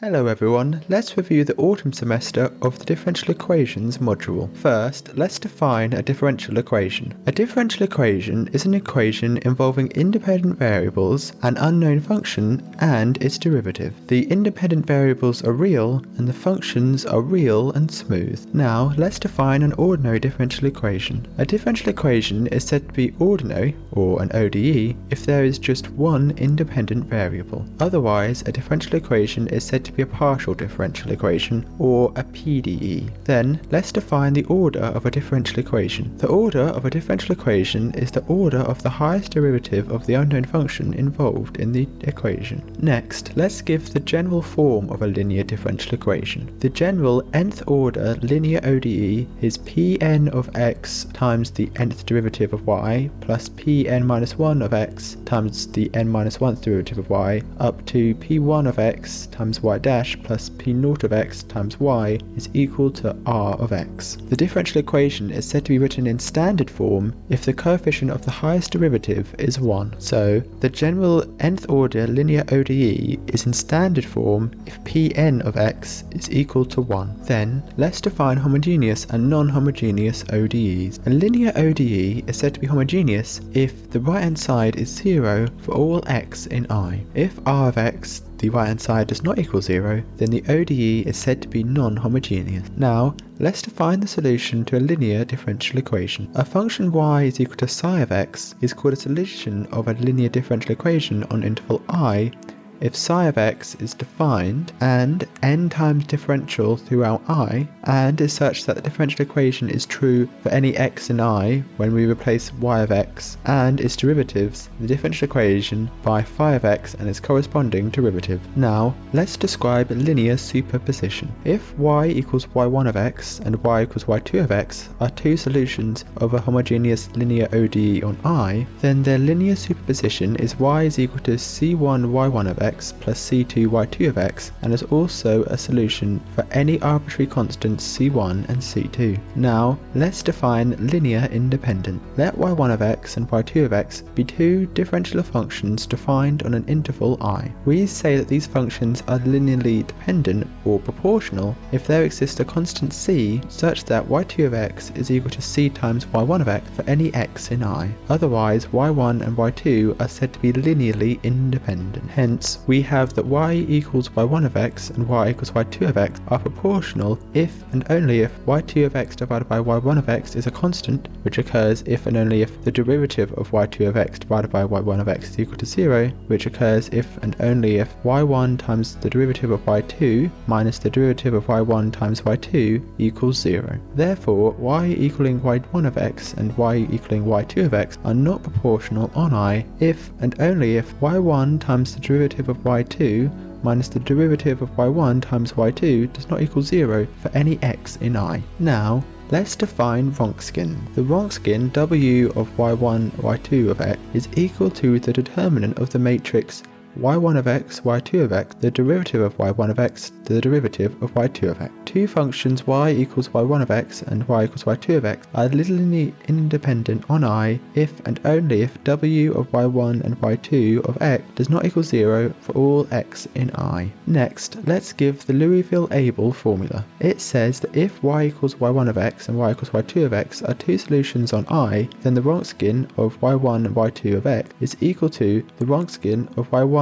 Hello everyone, let's review the autumn semester of the differential equations module. First, let's define a differential equation. A differential equation is an equation involving independent variables, an unknown function, and its derivative. The independent variables are real, and the functions are real and smooth. Now, let's define an ordinary differential equation. A differential equation is said to be ordinary, or an ODE, if there is just one independent variable. Otherwise, a differential equation is said to be a partial differential equation, or a PDE. Then, let's define the order of a differential equation. The order of a differential equation is the order of the highest derivative of the unknown function involved in the equation. Next, let's give the general form of a linear differential equation. The general nth order linear ODE is Pn of x times the nth derivative of y plus Pn minus 1 of x times the n minus 1th derivative of y up to P1 of x times y dash plus P0 of x times y is equal to r of x. The differential equation is said to be written in standard form if the coefficient of the highest derivative is 1. So, the general nth order linear ODE is in standard form if Pn of x is equal to 1. Then, let's define homogeneous and non-homogeneous ODEs. A linear ODE is said to be homogeneous if the right-hand side is 0 for all x in I. If r of x, the right-hand side, does not equal 0, then the ODE is said to be non-homogeneous. Now, let's define the solution to a linear differential equation. A function y is equal to psi of x is called a solution of a linear differential equation on interval I if psi of x is defined and n times differential throughout I and is such that the differential equation is true for any x in I when we replace y of x and its derivatives, the differential equation, by phi of x and its corresponding derivative. Now, let's describe linear superposition. If y equals y1 of x and y equals y2 of x are two solutions of a homogeneous linear ODE on I, then their linear superposition is y is equal to c1 y1 of x plus c2 y2 of x, and is also a solution for any arbitrary constants c1 and c2. Now, let's define linear independent. Let y1 of x and y2 of x be two differential functions defined on an interval I. We say that these functions are linearly dependent or proportional if there exists a constant c such that y2 of x is equal to c times y1 of x for any x in I. Otherwise, y1 and y2 are said to be linearly independent. Hence, we have that y equals y1 of x and y equals y2 of x are proportional if and only if y2 of x divided by y1 of x is a constant, which occurs if and only if the derivative of y2 of x divided by y1 of x is equal to 0, which occurs if and only if y1 times the derivative of y2 minus the derivative of y1 times y2 equals 0. Therefore, y equaling y1 of x and y equaling y2 of x are not proportional on I if and only if y1 times the derivative of y2 minus the derivative of y1 times y2 does not equal 0 for any x in I. Now, let's define Wronskian. The Wronskian W of y1, y2 of x is equal to the determinant of the matrix y1 of x, y2 of x, the derivative of y1 of x, the derivative of y2 of x. Two functions y equals y1 of x and y equals y2 of x are linearly independent on I if and only if w of y1 and y2 of x does not equal 0 for all x in I. Next, let's give the Louisville-Abel formula. It says that if y equals y1 of x and y equals y2 of x are two solutions on I, then the Wronskian of y1 and y2 of x is equal to the Wronskian of y1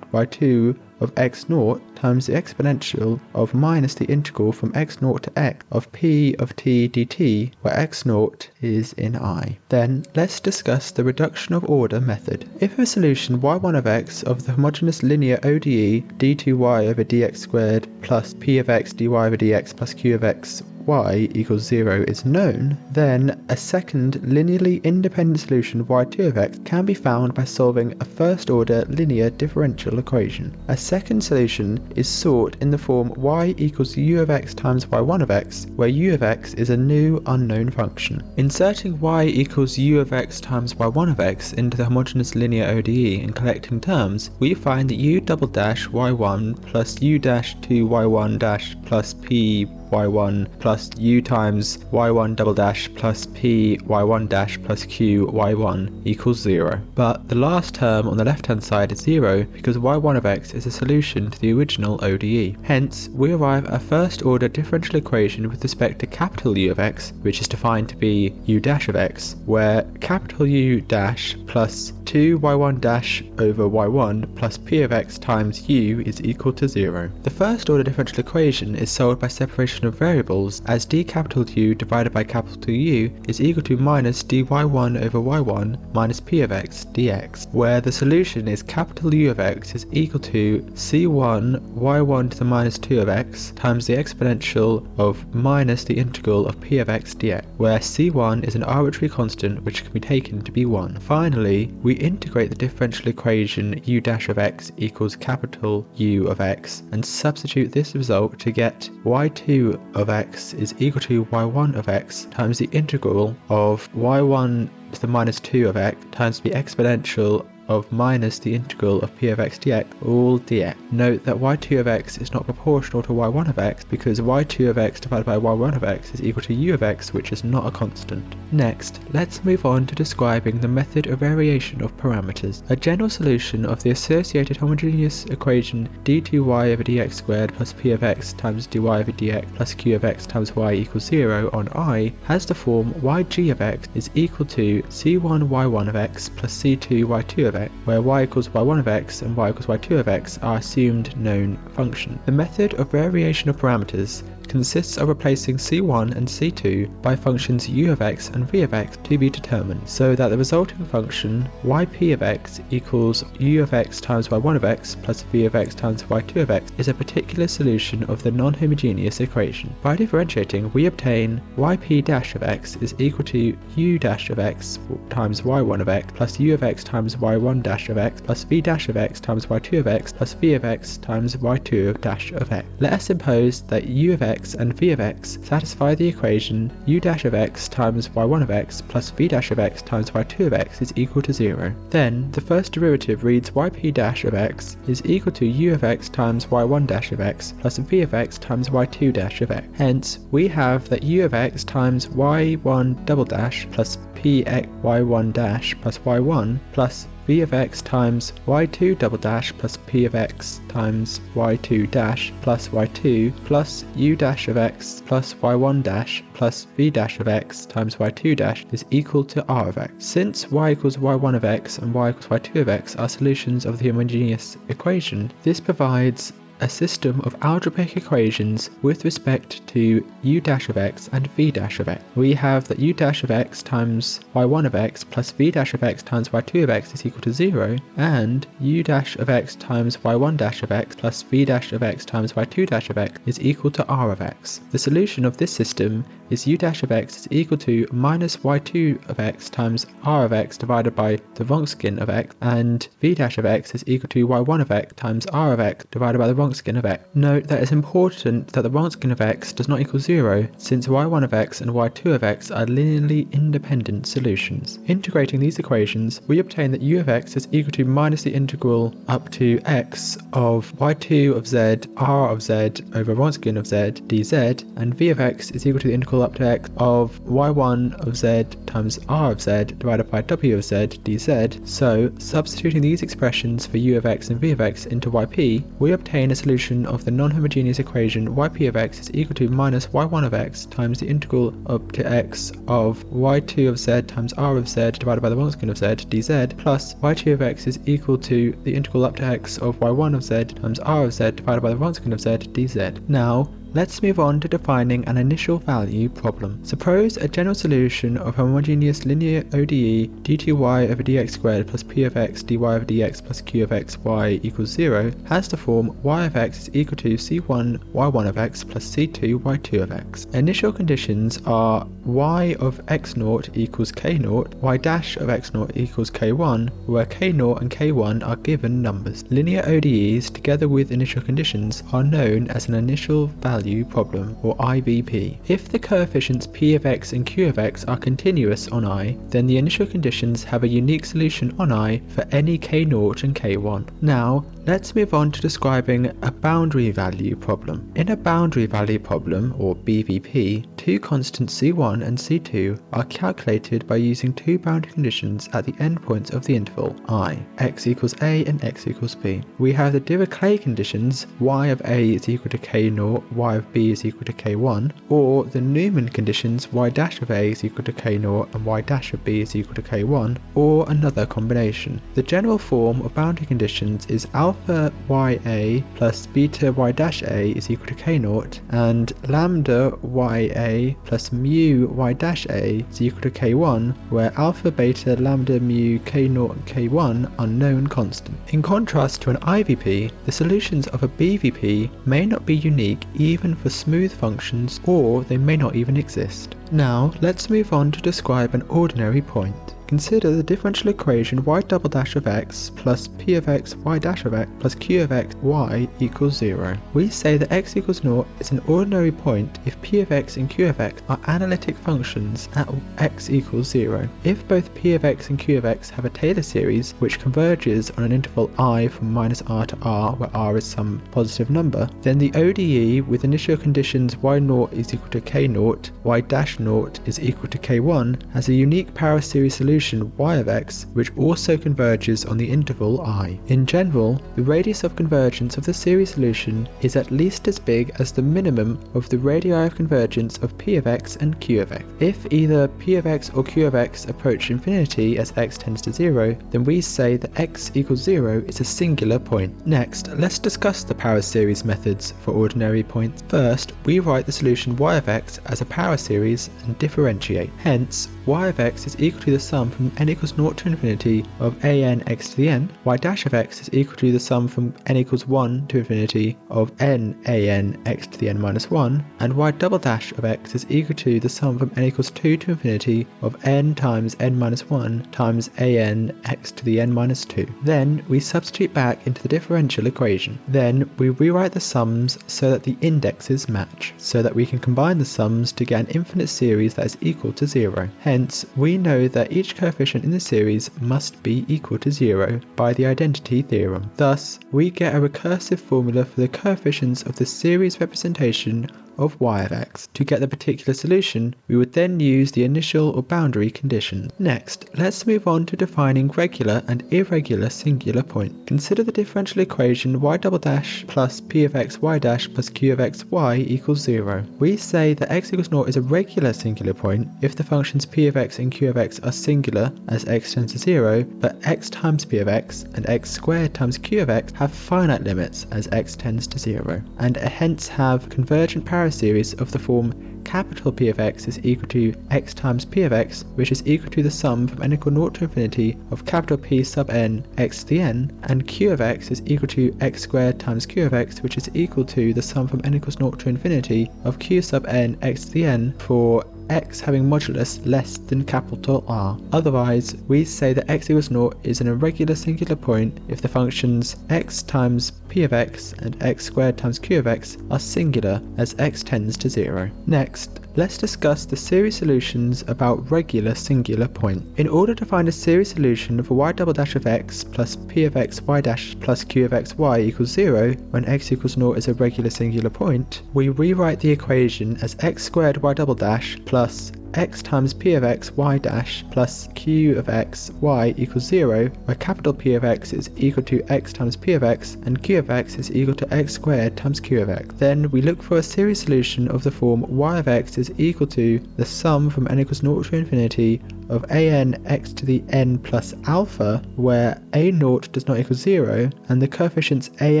y2 of x0 times the exponential of minus the integral from x0 to x of p of t dt, where x0 is in I. Then, let's discuss the reduction of order method. If a solution y1 of x of the homogeneous linear ODE d2y over dx squared plus p of x dy over dx plus q of x y equals 0 is known, then a second linearly independent solution y2 of x can be found by solving a first-order linear differential equation. A second solution is sought in the form y equals u of x times y1 of x, where u of x is a new unknown function. Inserting y equals u of x times y1 of x into the homogeneous linear ODE and collecting terms, we find that u double dash y1 plus u dash 2 y1 dash plus p y1 plus u times y1 double dash plus p y1 dash plus q y1 equals 0. But the last term on the left hand side is 0 because y1 of x is a solution to the original ODE. Hence, we arrive at a first order differential equation with respect to capital U of x, which is defined to be u dash of x, where capital U dash plus 2y1 dash over y1 plus p of x times u is equal to 0. The first order differential equation is solved by separation of variables, as d capital U divided by capital U is equal to minus dy1 over y1 minus p of x dx, where the solution is capital U of x is equal to c1 y1 to the minus 2 of x times the exponential of minus the integral of p of x dx, where c1 is an arbitrary constant which can be taken to be 1. Finally, we integrate the differential equation u dash of x equals capital U of x and substitute this result to get y2 of x is equal to y1 of x times the integral of y1 to the minus 2 of x times the exponential of minus the integral of p of x dx, all dx. Note that y2 of x is not proportional to y1 of x because y2 of x divided by y1 of x is equal to u of x, which is not a constant. Next, let's move on to describing the method of variation of parameters. A general solution of the associated homogeneous equation d2y over dx squared plus p of x times dy over dx plus q of x times y equals 0 on I has the form yg of x is equal to c1 y1 of x plus c2 y2 of x, where y equals y1 of x and y equals y2 of x are assumed known functions. The method of variation of parameters consists of replacing c1 and c2 by functions u of x and v of x to be determined, so that the resulting function yp of x equals u of x times y1 of x plus v of x times y2 of x is a particular solution of the non-homogeneous equation. By differentiating, we obtain yp dash of x is equal to u dash of x times y1 of x plus u of x times y1 dash of x plus v dash of x times y2 of x plus v of x times y2 dash of x. Let us suppose that u of x and v of x satisfy the equation u dash of x times y1 of x plus v dash of x times y2 of x is equal to 0. Then the first derivative reads yp dash of x is equal to u of x times y1 dash of x plus v of x times y2 dash of x. Hence, we have that u of x times y1 double dash plus p x y1 dash plus y1 plus v of x times y2 double dash plus p of x times y2 dash plus y2 plus u dash of x plus y1 dash plus v dash of x times y2 dash is equal to r of x. Since y equals y1 of x and y equals y2 of x are solutions of the homogeneous equation, this provides a system of algebraic equations with respect to u dash of x and v dash of x. We have that u dash of x times y1 of x plus v dash of x times y2 of x is equal to 0, and u dash of x times y1 dash of x plus v dash of x times y2 dash of x is equal to r of x. The solution of this system is u dash of x is equal to minus y2 of x times r of x divided by the Wronskian of x, and v dash of x is equal to y1 of x times r of x divided by the Wronskian of x. Note that it's important that the Wronskian of x does not equal 0, since y1 of x and y2 of x are linearly independent solutions. Integrating these equations, we obtain that u of x is equal to minus the integral up to x of y2 of z r of z over Wronskian of z dz, and v of x is equal to the integral up to x of y1 of z times r of z divided by w of z dz. So, substituting these expressions for u of x and v of x into yp, we obtain a solution of the non-homogeneous equation yp of x is equal to minus y1 of x times the integral up to x of y2 of z times r of z divided by the Wronskian of z dz, plus y2 of x is equal to the integral up to x of y1 of z times r of z divided by the Wronskian of z dz. Now, let's move on to defining an initial value problem. Suppose a general solution of homogeneous linear ODE d2y over dx squared plus p of x dy over dx plus q of x y equals 0 has the form y of x is equal to c1 y1 of x plus c2 y2 of x. Initial conditions are y of x0 equals k0, y dash of x0 equals k1, where k0 and k1 are given numbers. Linear ODEs together with initial conditions are known as an initial value value problem, or IVP. If the coefficients p of x and q of x are continuous on I, then the initial conditions have a unique solution on I for any k0 and k1. Now, let's move on to describing a boundary value problem. In a boundary value problem, or BVP, two constants c1 and c2 are calculated by using two boundary conditions at the endpoints of the interval I, x equals a and x equals b. We have the Dirichlet conditions y of a is equal to k0, y of b is equal to k1, or the Newman conditions y dash of a is equal to k0 and y dash of b is equal to k1, or another combination. The general form of boundary conditions is alpha ya plus beta y dash a is equal to k0 and lambda ya plus mu y dash a is equal to k1, where alpha, beta, lambda, mu, k0 and k1 are known constant. In contrast to an IVP, the solutions of a BVP may not be unique even for smooth functions, or they may not even exist. Now, let's move on to describe an ordinary point. Consider the differential equation y double dash of x plus p of x y dash of x plus q of x y equals 0. We say that x equals 0 is an ordinary point if p of x and q of x are analytic functions at x equals 0. If both p of x and q of x have a Taylor series which converges on an interval I from minus r to r, where r is some positive number, then the ODE with initial conditions y0 is equal to k0, y dash 0 is equal to k1 has a unique power series solution y of x which also converges on the interval I. In general, the radius of convergence of the series solution is at least as big as the minimum of the radii of convergence of p of x and q of x. If either p of x or q of x approach infinity as x tends to 0, then we say that x equals 0 is a singular point. Next, let's discuss the power series methods for ordinary points. First, we write the solution y of x as a power series and differentiate. Hence, y of x is equal to the sum from n equals 0 to infinity of a n x to the n, y dash of x is equal to the sum from n equals 1 to infinity of n a n x to the n minus 1, and y double dash of x is equal to the sum from n equals 2 to infinity of n times n minus 1 times a n x to the n minus 2. Then we substitute back into the differential equation. Then we rewrite the sums so that the indexes match, so that we can combine the sums to get an infinite series that is equal to 0. Hence, we know that each coefficient in the series must be equal to 0 by the identity theorem. Thus, we get a recursive formula for the coefficients of the series representation of y of x. To get the particular solution, we would then use the initial or boundary conditions. Next, let's move on to defining regular and irregular singular points. Consider the differential equation y double dash plus p of x y dash plus q of x y equals 0. We say that x equals 0 is a regular singular point if the functions p of x and q of x are singular as x tends to 0, but x times p of x and x squared times q of x have finite limits as x tends to 0, and hence have convergent power series of the form capital P of x is equal to x times p of x, which is equal to the sum from n equal 0 to infinity of capital P sub n x to the n, and q of x is equal to x squared times q of x, which is equal to the sum from n equals 0 to infinity of q sub n x to the n for x having modulus less than capital R. Otherwise, we say that x equals 0 is an irregular singular point if the functions x times p of x and x squared times q of x are singular as x tends to 0. Next, let's discuss the series solutions about regular singular points. In order to find a series solution for y double dash of x plus p of x y dash plus q of x y equals 0 when x equals 0 is a regular singular point, we rewrite the equation as x squared y double dash plus x times p of x y dash plus q of x y equals 0, where capital P of x is equal to x times p of x and q of x is equal to x squared times q of x. Then we look for a series solution of the form y of x is equal to the sum from n equals 0 to infinity of a n x to the n plus alpha, where a naught does not equal 0 and the coefficients a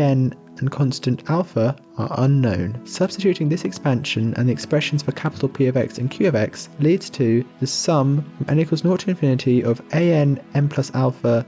n and constant alpha are unknown. Substituting this expansion and the expressions for capital P of x and q of x leads to the sum from n equals 0 to infinity of a n plus alpha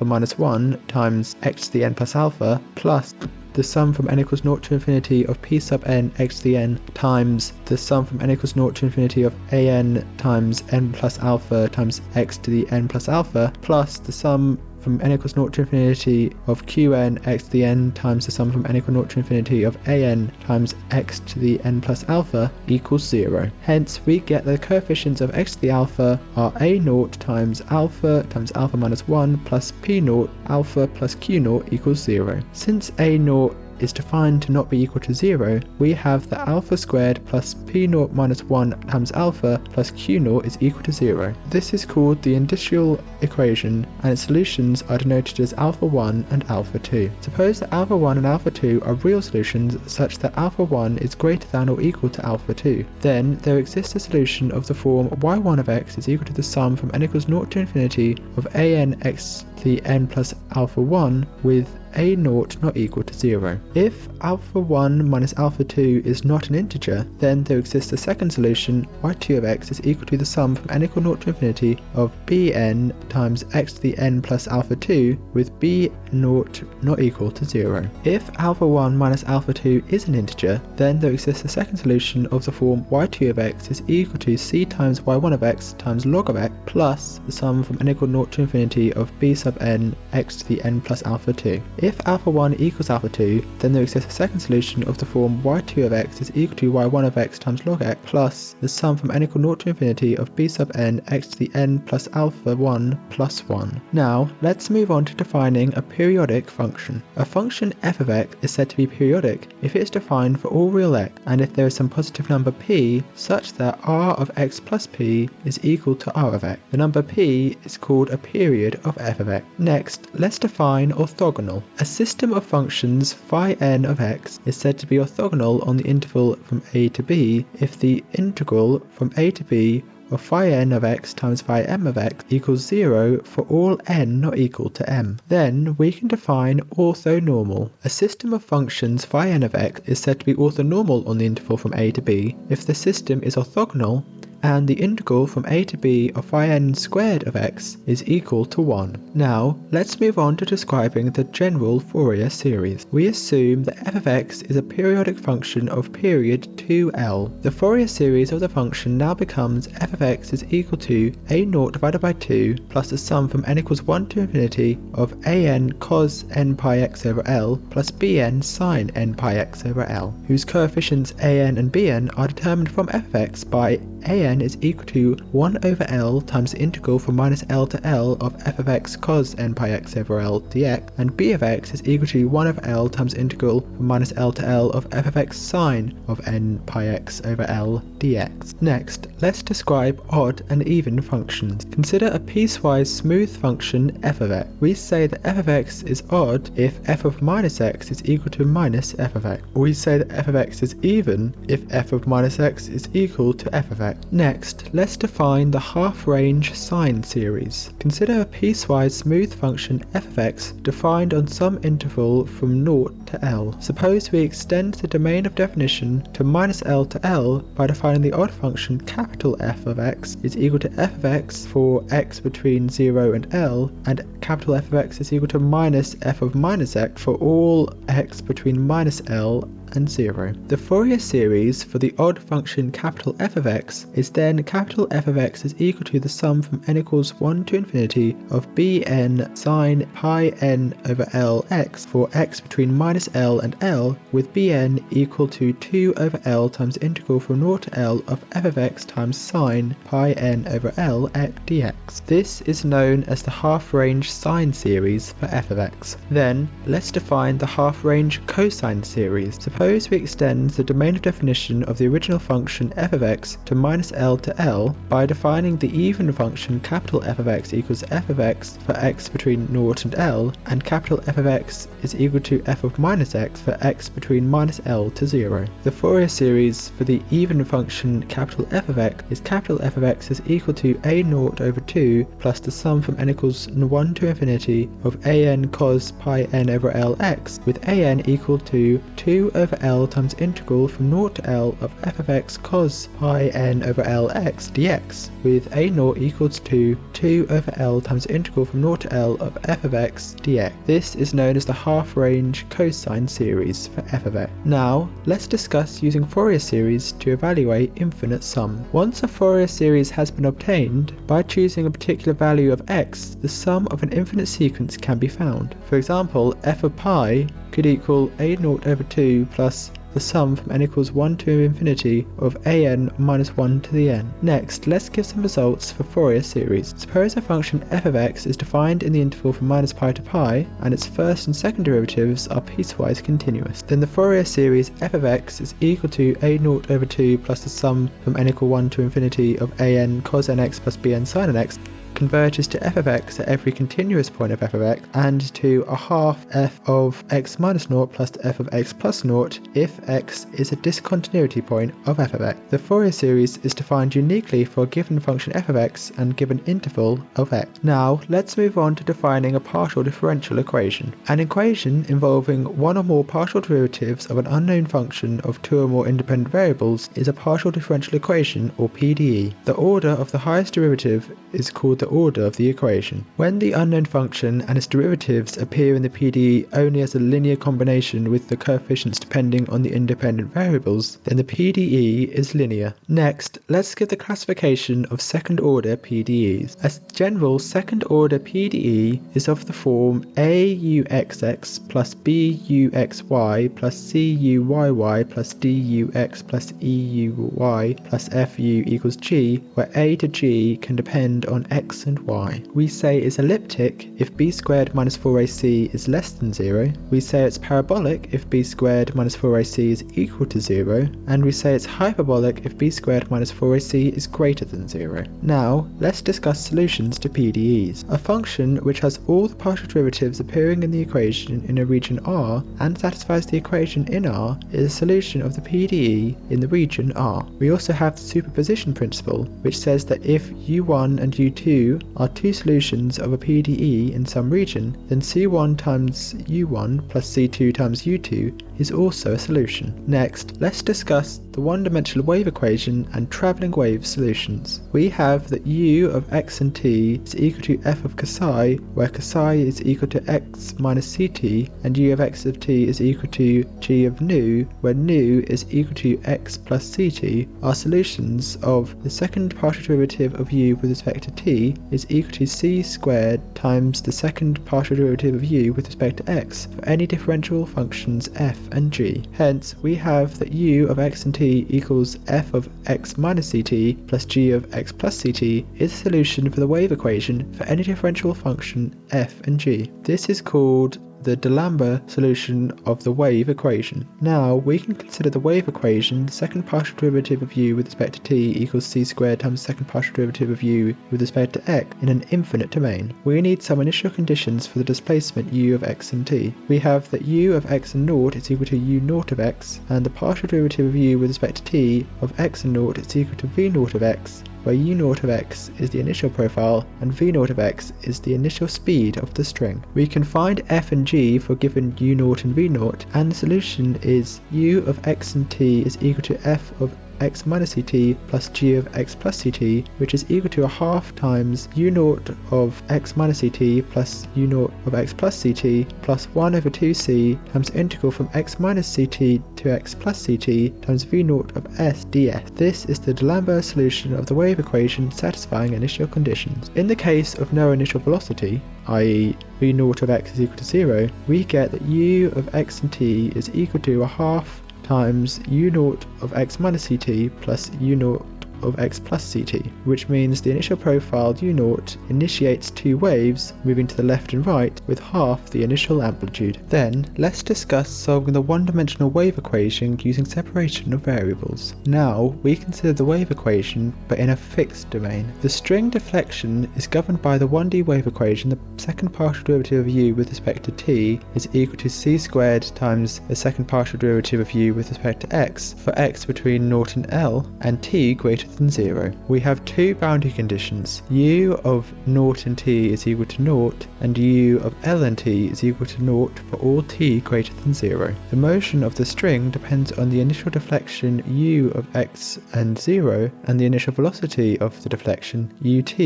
minus 1 times x to the n plus alpha plus the sum from n equals 0 to infinity of p sub n x to the n times the sum from n equals 0 to infinity of a n times n plus alpha times x to the n plus alpha plus the sum from n equals 0 to infinity of qn x to the n times the sum from n equals 0 to infinity of an times x to the n plus alpha equals 0. Hence, we get the coefficients of x to the alpha are a0 times alpha minus 1 plus p0 alpha plus q0 equals 0. Since a0 is defined to not be equal to 0, we have that alpha squared plus p0 minus 1 times alpha plus q0 is equal to 0. This is called the indicial equation, and its solutions are denoted as alpha 1 and alpha 2. Suppose that alpha 1 and alpha 2 are real solutions such that alpha 1 is greater than or equal to alpha 2. Then there exists a solution of the form y1 of x is equal to the sum from n equals 0 to infinity of an x to the n plus alpha 1 with a0 not equal to 0. If alpha 1 minus alpha 2 is not an integer, then there exists a second solution, y2 of x is equal to the sum from n equal 0 to infinity of bn times x to the n plus alpha 2 with b0 not equal to 0. If alpha 1 minus alpha 2 is an integer, then there exists a second solution of the form y2 of x is equal to c times y1 of x times log of x plus the sum from n equal 0 to infinity of b sub n x to the n plus alpha 2. If alpha 1 equals alpha 2, then there exists a second solution of the form y2 of x is equal to y1 of x times log x plus the sum from n equal 0 to infinity of b sub n x to the n plus alpha 1 plus 1. Now, let's move on to defining a periodic function. A function f of x is said to be periodic if it is defined for all real x and if there is some positive number p such that r of x plus p is equal to r of x. The number p is called a period of f of x. Next, let's define orthogonal. A system of functions phi n of x is said to be orthogonal on the interval from a to b if the integral from a to b of phi n of x times phi m of x equals 0 for all n not equal to m. Then we can define orthonormal. A system of functions phi n of x is said to be orthonormal on the interval from a to b if the system is orthogonal and the integral from a to b of phi n squared of x is equal to 1. Now, let's move on to describing the general Fourier series. We assume that f of x is a periodic function of period 2L. The Fourier series of the function now becomes f of x is equal to a0 divided by 2 plus the sum from n equals 1 to infinity of an cos n pi x over L plus bn sin n pi x over L, whose coefficients an and bn are determined from f of x by an is equal to 1 over L times the integral from minus L to L of f of x cos n pi x over L dx, and b of x is equal to 1 over L times the integral from minus L to L of f of x sine of n pi x over L dx. Next, let's describe odd and even functions. Consider a piecewise smooth function f of x. We say that f of x is odd if f of minus x is equal to minus f of x. We say that f of x is even if f of minus x is equal to f of x. Next, let's define the half-range sine series. Consider a piecewise smooth function f of x defined on some interval from 0 to L. Suppose we extend the domain of definition to minus L to L by defining the odd function capital F of x is equal to f of x for x between 0 and L, and capital F of x is equal to minus f of minus x for all x between minus L and 0. The Fourier series for the odd function capital F of x is then capital F of x is equal to the sum from n equals 1 to infinity of bn sine pi n over L x for x between minus L and L, with bn equal to 2 over L times the integral from 0 to L of f of x times sine pi n over L x dx. This is known as the half-range sine series for f of x. Then, let's define the half-range cosine series. Suppose we extend the domain of definition of the original function f of x to minus L to L by defining the even function capital F of x equals f of x for x between 0 and L, and capital F of x is equal to f of minus x for x between minus L to 0. The Fourier series for the even function capital F of x is capital F of x is equal to a0 over 2 plus the sum from n equals 1 to infinity of an cos pi n over L x, with an equal to 2 over L times integral from 0 to L of f of x cos pi n over L x dx, with a0 equals to 2 over L times integral from 0 to L of f of x dx. This is known as the half-range cosine cosine series for f of x. Now, let's discuss using Fourier series to evaluate infinite sum. Once a Fourier series has been obtained, by choosing a particular value of x, the sum of an infinite sequence can be found. For example, f of pi could equal a0 over 2 plus the sum from n equals 1 to infinity of an minus 1 to the n. Next, let's give some results for Fourier series. Suppose a function f of x is defined in the interval from minus pi to pi, and its first and second derivatives are piecewise continuous. Then the Fourier series f of x is equal to a0 over 2 plus the sum from n equal 1 to infinity of an cos nx plus bn sin nx converges to f of x at every continuous point of f of x, and to a half f of x minus 0 plus f of x plus 0 if x is a discontinuity point of f of x. The Fourier series is defined uniquely for a given function f of x and given interval of x. Now let's move on to defining a partial differential equation. An equation involving one or more partial derivatives of an unknown function of two or more independent variables is a partial differential equation, or PDE. The order of the highest derivative is called the order of the equation. When the unknown function and its derivatives appear in the PDE only as a linear combination with the coefficients depending on the independent variables, then the PDE is linear. Next, let's give the classification of second order PDEs. A general second order PDE is of the form AUXX plus BUXY plus CUYY plus DUX plus EUY plus FU equals G, where A to G can depend on x and y. We say it's elliptic if b squared minus 4ac is less than 0. We say it's parabolic if b squared minus 4ac is equal to 0. And we say it's hyperbolic if b squared minus 4ac is greater than 0. Now, let's discuss solutions to PDEs. A function which has all the partial derivatives appearing in the equation in a region R and satisfies the equation in R is a solution of the PDE in the region R. We also have the superposition principle, which says that if u1 and u2 are two solutions of a PDE in some region, then c1 times u1 plus c2 times u2 is also a solution. Next, let's discuss the one-dimensional wave equation and travelling wave solutions. We have that u of x and t is equal to f of psi, where psi is equal to x minus ct, and u of x of t is equal to g of nu, where nu is equal to x plus ct. Are solutions of the second partial derivative of u with respect to t is equal to c squared times the second partial derivative of u with respect to x for any differential functions f and g. Hence, we have that u of x and t equals f of x minus ct plus g of x plus ct is a solution for the wave equation for any differential function f and g. This is called the D'Alembert solution of the wave equation. Now we can consider the wave equation, the second partial derivative of u with respect to t equals c squared times the second partial derivative of u with respect to x in an infinite domain. We need some initial conditions for the displacement u of x and t. We have that u of x and 0 is equal to u naught of x, and the partial derivative of u with respect to t of x and 0 is equal to v naught of x, where u naught of x is the initial profile and v naught of x is the initial speed of the string. We can find f and g for given u naught and v naught, and the solution is u of x and t is equal to f of x minus ct plus g of x plus ct, which is equal to a half times u naught of x minus ct plus u naught of x plus ct plus 1 over 2c times integral from x minus ct to x plus ct times v naught of s ds. This is the D'Alembert solution of the wave equation satisfying initial conditions. In the case of no initial velocity, i.e. v naught of x is equal to 0, we get that u of x and t is equal to a half times u naught of x minus ct plus u naught of x plus ct, which means the initial profile u naught initiates two waves moving to the left and right with half the initial amplitude. Then let's discuss solving the one-dimensional wave equation using separation of variables. Now we consider the wave equation but in a fixed domain. The string deflection is governed by the 1D wave equation. The second partial derivative of u with respect to t is equal to c squared times the second partial derivative of u with respect to x for x between 0 and L and t greater than 0. We have two boundary conditions, u of 0 and t is equal to 0 and u of L and t is equal to 0 for all t greater than 0. The motion of the string depends on the initial deflection u of x and 0 and the initial velocity of the deflection ut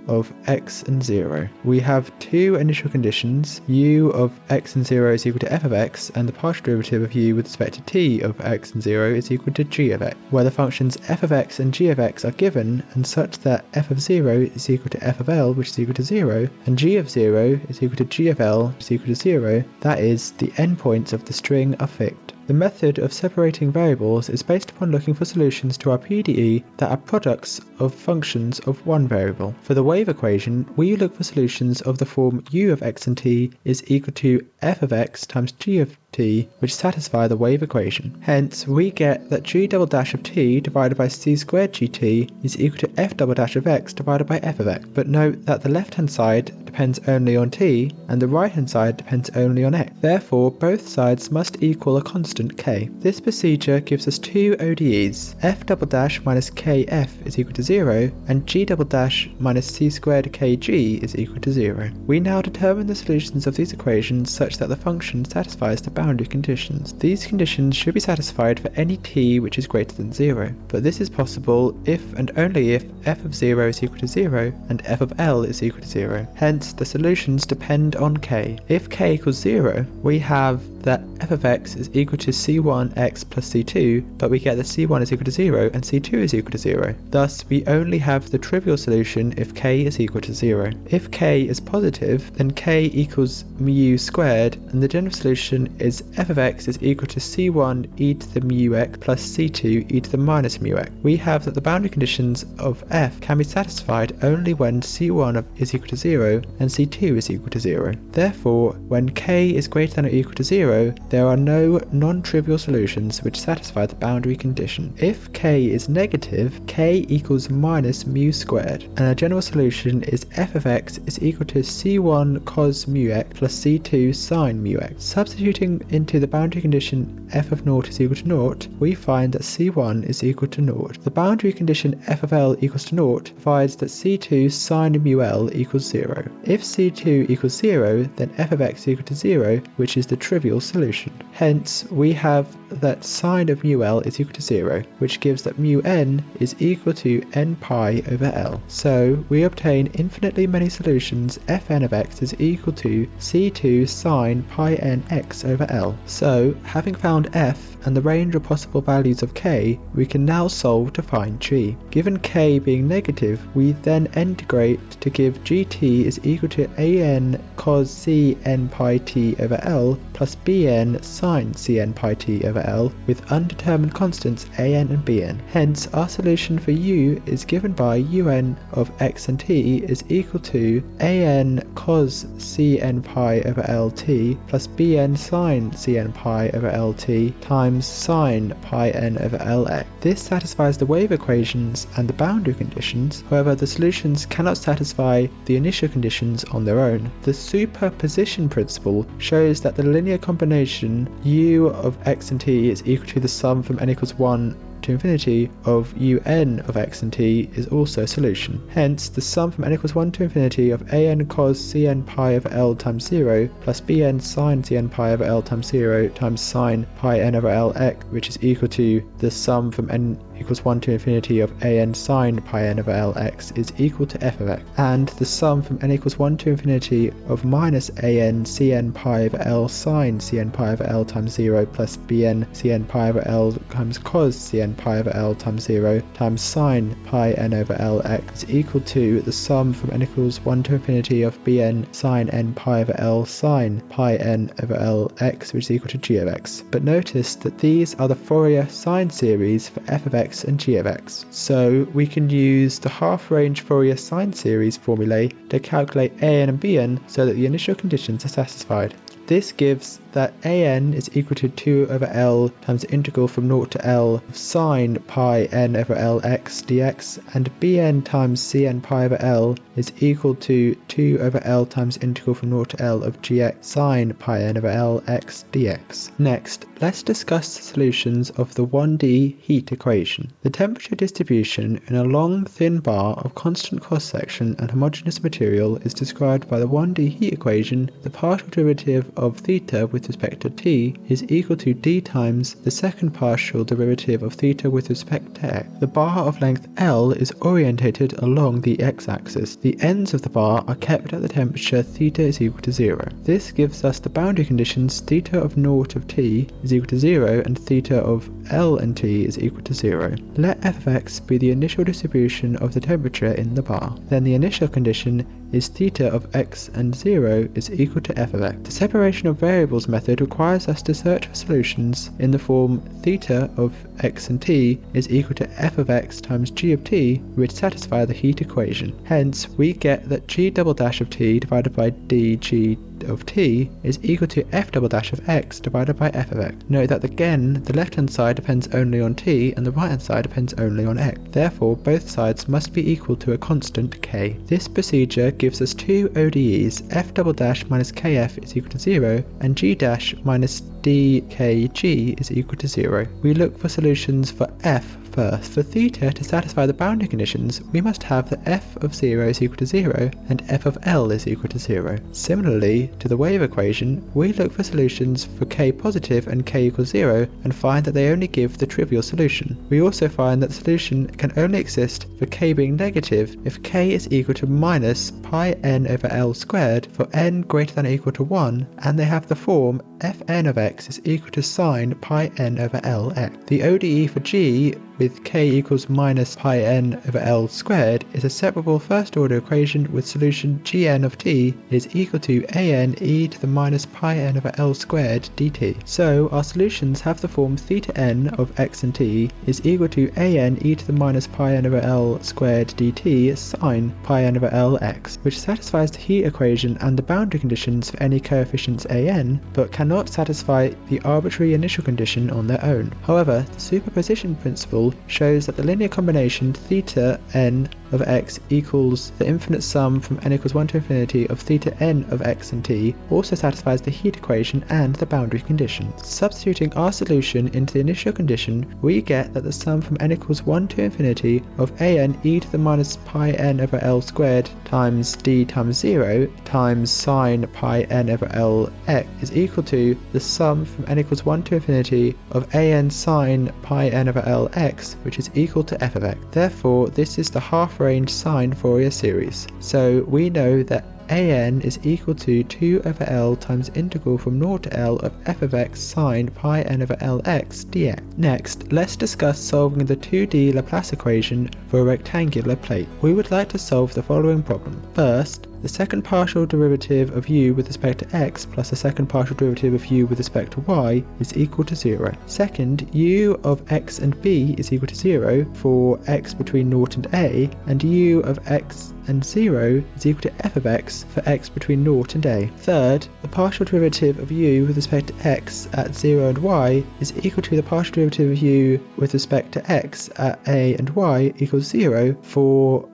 of x and 0. We have two initial conditions, u of x and 0 is equal to f of x and the partial derivative of u with respect to t of x and 0 is equal to g of x, where the functions f of x and g of x are given and such that f of 0 is equal to f of L, which is equal to 0, and g of 0 is equal to g of L, which is equal to 0, that is, the endpoints of the string are fixed. The method of separating variables is based upon looking for solutions to our PDE that are products of functions of one variable. For the wave equation, we look for solutions of the form u of x and t is equal to f of x times g of t, which satisfy the wave equation. Hence, we get that g double dash of t divided by c squared gt is equal to f double dash of x divided by f of x. But note that the left-hand side depends only on t, and the right-hand side depends only on x. Therefore, both sides must equal a constant k. This procedure gives us two ODEs, f double dash minus kf is equal to 0, and g double dash minus c squared kg is equal to 0. We now determine the solutions of these equations such that the function satisfies the boundary conditions. These conditions should be satisfied for any t which is greater than 0, but this is possible if and only if f of 0 is equal to 0 and f of L is equal to 0. Hence, the solutions depend on k. If k equals 0, we have that f of x is equal to c1x plus c2, but we get that c1 is equal to 0 and c2 is equal to 0. Thus, we only have the trivial solution if k is equal to 0. If k is positive, then k equals mu squared, and the general solution is f of x is equal to c1 e to the mu x plus c2 e to the minus mu x. We have that the boundary conditions of f can be satisfied only when c1 is equal to 0 and c2 is equal to 0. Therefore, when k is greater than or equal to 0, there are no non-trivial solutions which satisfy the boundary condition. If k is negative, k equals minus mu squared, and a general solution is f of x is equal to c1 cos mu x plus c2 sin mu x. Substituting into the boundary condition f of 0 is equal to 0, we find that c1 is equal to 0. The boundary condition f of L equals to 0 provides that c2 sin mu L equals 0. If c2 equals 0, then f of x is equal to 0, which is the trivial solution. Hence, we have that sine of mu L is equal to 0, which gives that mu n is equal to n pi over L. So, we obtain infinitely many solutions fn of x is equal to c2 sine pi n x over L. So, having found f and the range of possible values of k, we can now solve to find g. Given k being negative, we then integrate to give gt is equal to an cos cn pi t over L plus bn sine cn pi t over L with undetermined constants an and bn. Hence, our solution for u is given by un of x and t is equal to an cos cn pi over lt plus bn sine cn pi over lt times sine pi n over lx. This satisfies the wave equations and the boundary conditions, however the solutions cannot satisfy the initial conditions on their own. The superposition principle shows that the linear combination u of x and t is equal to the sum from n equals 1 to infinity of un of x and t is also a solution. Hence, the sum from n equals 1 to infinity of an cos cn pi over L times 0 plus bn sine cn pi over L times 0 times sine pi n over Lx, which is equal to the sum from n equals 1 to infinity of an sine pi n over Lx is equal to f of x, and the sum from n equals 1 to infinity of minus an cn pi over L sine cn pi over L times 0 plus bn cn pi over L times cos cn pi over L times 0 times sine pi n over Lx is equal to the sum from n equals 1 to infinity of bn sine n pi over L sine pi n over Lx, which is equal to g of x. But notice that these are the Fourier sine series for f of x and g of x. So we can use the half-range Fourier sine series formulae to calculate an and bn so that the initial conditions are satisfied. This gives that an is equal to 2 over L times the integral from 0 to L of sine pi n over L x dx, and bn times cn pi over L is equal to 2 over L times integral from 0 to L of gx sine pi n over L x dx. Next, let's discuss the solutions of the 1D heat equation. The temperature distribution in a long thin bar of constant cross-section and homogeneous material is described by the 1D heat equation. The partial derivative of theta with respect to t is equal to d times the second partial derivative of theta with respect to x. The bar of length L is orientated along the x-axis. The ends of the bar are kept at the temperature theta is equal to 0. This gives us the boundary conditions theta of naught of t is equal to 0 and theta of L and t is equal to 0. Let f of x be the initial distribution of the temperature in the bar. Then the initial condition is theta of x and 0 is equal to f of x. The separation of variables method requires us to search for solutions in the form theta of x and t is equal to f of x times g of t, which satisfy the heat equation. Hence, we get that g double dash of t divided by dg of t is equal to f double dash of x divided by f of x. Note that again, the left hand side depends only on t and the right hand side depends only on x. Therefore, both sides must be equal to a constant k. This procedure gives us two ODEs, f double dash minus kf is equal to 0 and g dash minus dkg is equal to 0. We look for solutions for f first. For theta to satisfy the boundary conditions, we must have that f of 0 is equal to 0 and f of L is equal to 0. Similarly to the wave equation, we look for solutions for k positive and k equals 0 and find that they only give the trivial solution. We also find that the solution can only exist for k being negative if k is equal to minus pi n over L squared for n greater than or equal to 1, and they have the form fn of x is equal to sine pi n over L x. The ODE for g with k equals minus pi n over L squared is a separable first order equation with solution gn of t is equal to an e to the minus pi n over L squared dt. So our solutions have the form theta n of x and t is equal to an e to the minus pi n over L squared dt sine pi n over L x, which satisfies the heat equation and the boundary conditions for any coefficients an, but cannot satisfy the arbitrary initial condition on their own. However, the superposition principle shows that the linear combination theta n of x equals the infinite sum from n equals 1 to infinity of theta n of x and t also satisfies the heat equation and the boundary conditions. Substituting our solution into the initial condition, we get that the sum from n equals 1 to infinity of an e to the minus pi n over L squared times d times 0 times sine pi n over L x is equal to the sum from n equals 1 to infinity of an sine pi n over L x, which is equal to f of x. Therefore, this is the half-range sine Fourier series. So we know that an is equal to 2 over L times integral from 0 to L of f of x sine pi n over Lx dx. Next, let's discuss solving the 2D Laplace equation for a rectangular plate. We would like to solve the following problem. First, the second partial derivative of u with respect to x plus the second partial derivative of u with respect to y is equal to 0. Second, u of x and b is equal to 0 for x between 0 and a, and u of x and 0 is equal to f of x for x between 0 and a. Third, the partial derivative of u with respect to x at 0 and y is equal to the partial derivative of u with respect to x at a and y equals 0 for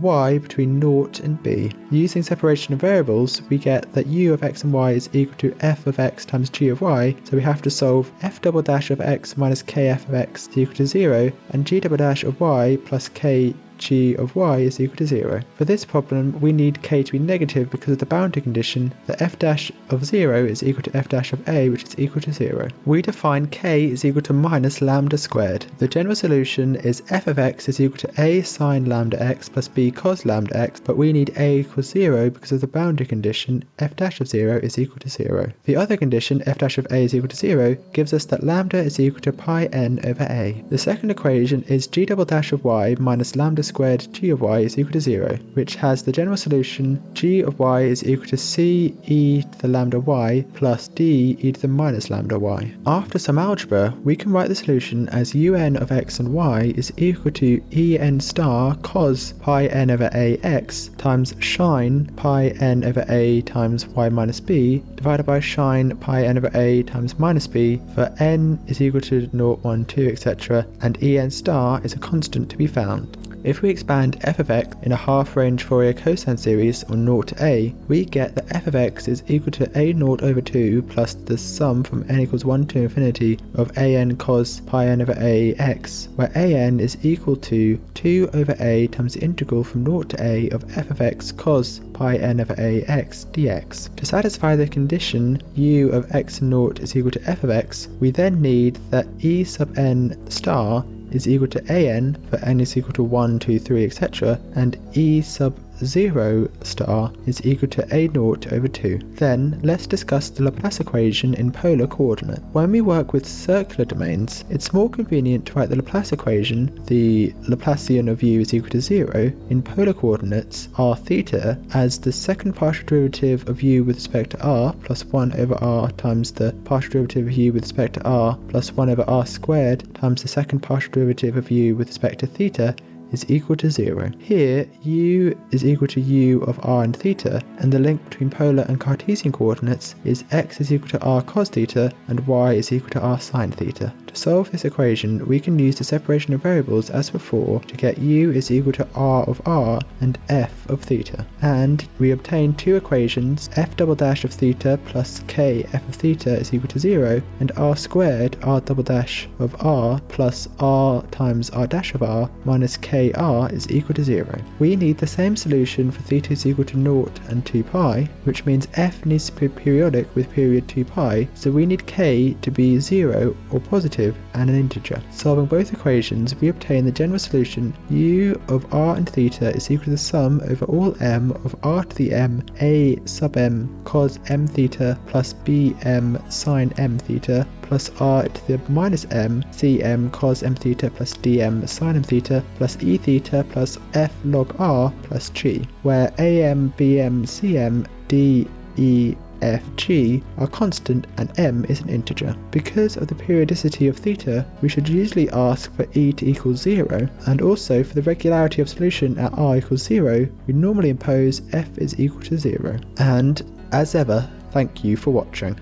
y between 0 and b. Using separation of variables, we get that u of x and y is equal to f of x times g of y, so we have to solve f double dash of x minus kf of x is equal to 0, and g double dash of y plus k g of y is equal to 0. For this problem, we need k to be negative because of the boundary condition that f dash of 0 is equal to f dash of a, which is equal to 0. We define k is equal to minus lambda squared. The general solution is f of x is equal to a sine lambda x plus b cos lambda x, but we need a equals 0 because of the boundary condition f dash of 0 is equal to 0. The other condition, f dash of a is equal to 0, gives us that lambda is equal to pi n over a. The second equation is g double dash of y minus lambda squared g of y is equal to 0, which has the general solution g of y is equal to c e to the lambda y plus d e to the minus lambda y. After some algebra, we can write the solution as un of x and y is equal to en star cos pi n over a x times sine pi n over a times y minus b divided by sine pi n over a times minus b, for n is equal to 0, 1, 2, etc. and en star is a constant to be found. If we expand f of x in a half-range Fourier cosine series on 0 to a, we get that f of x is equal to a0 over 2 plus the sum from n equals 1 to infinity of an cos pi n over a x, where an is equal to 2 over a times the integral from 0 to a of f of x cos pi n over a x dx. To satisfy the condition u of x and 0 is equal to f of x, we then need that e sub n star is equal to an for n is equal to 1, 2, 3, etc. and e sub 0 star is equal to a0 over 2. Then let's discuss the Laplace equation in polar coordinate. When we work with circular domains, it's more convenient to write the Laplace equation, the Laplacian of u is equal to 0, in polar coordinates r theta as the second partial derivative of u with respect to r plus 1 over r times the partial derivative of u with respect to r plus 1 over r squared times the second partial derivative of u with respect to theta is equal to 0. Here, u is equal to u of r and theta, and the link between polar and Cartesian coordinates is x is equal to r cos theta and y is equal to r sin theta. To solve this equation, we can use the separation of variables as before to get u is equal to r of r and f of theta. And we obtain two equations, f double dash of theta plus k f of theta is equal to 0, and r squared r double dash of r plus r times r dash of r minus kr is equal to 0. We need the same solution for theta is equal to 0 and 2 pi, which means f needs to be periodic with period 2 pi, so we need k to be 0 or positive and an integer. Solving both equations, we obtain the general solution u of r and theta is equal to the sum over all m of r to the m a sub m cos m theta plus b m sin m theta plus r to the minus m cm cos m theta plus dm sin m theta plus e theta plus f log r plus g, where am, bm, cm, d, e, f, g are constant and m is an integer. Because of the periodicity of theta, we should usually ask for e to equal 0, and also for the regularity of solution at r equals 0, we normally impose f is equal to 0. And as ever, thank you for watching.